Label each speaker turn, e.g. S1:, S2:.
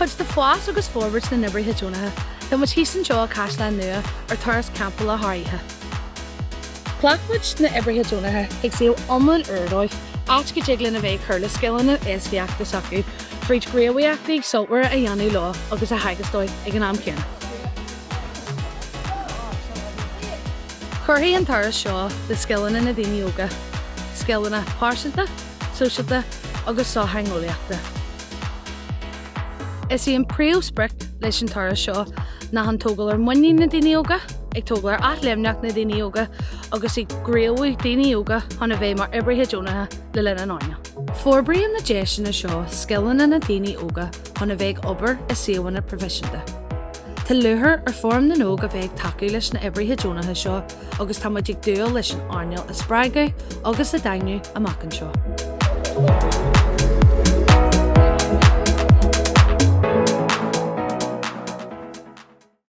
S1: Chuid de fás agus Forbartha na nOibrithe Deónacha, tá muid hísan seo Caisleán nua ar Turas Champála háirithe. Clachmuid na nOibrithe Deónacha ag saoil iomail úrdóibh áit go déaglann a bheith chuirla scileanna éasfiachta acu fríd gréamhaíochtaí soltmhar a dhéanamh lá agus a hagusdóibh ag an am céanna. Chuirthaí an Turas seo de scileanna na daoine óga, scileanna páirseanta, sóisialta agus sáthangolaíochta. Is í an príomhspricht leis an Turas seo na an tógal ar muí na daoine óga, ag tógal ar athléimneach na daoine óga agus ag gréamhaí daoine óga chuna bheith mar nOibrithe Deónacha le linn an áine. Forbraíonn na déiseanna seo scileanna na daoine óga chuna bheith obair is saohanna provisionta. Tá luthar ar form na nóg a bheith takeú leis na nOibrithe Deónacha seo agus tá muid ag dúil leis an airneall a spráige agus a dainniú amach an seo.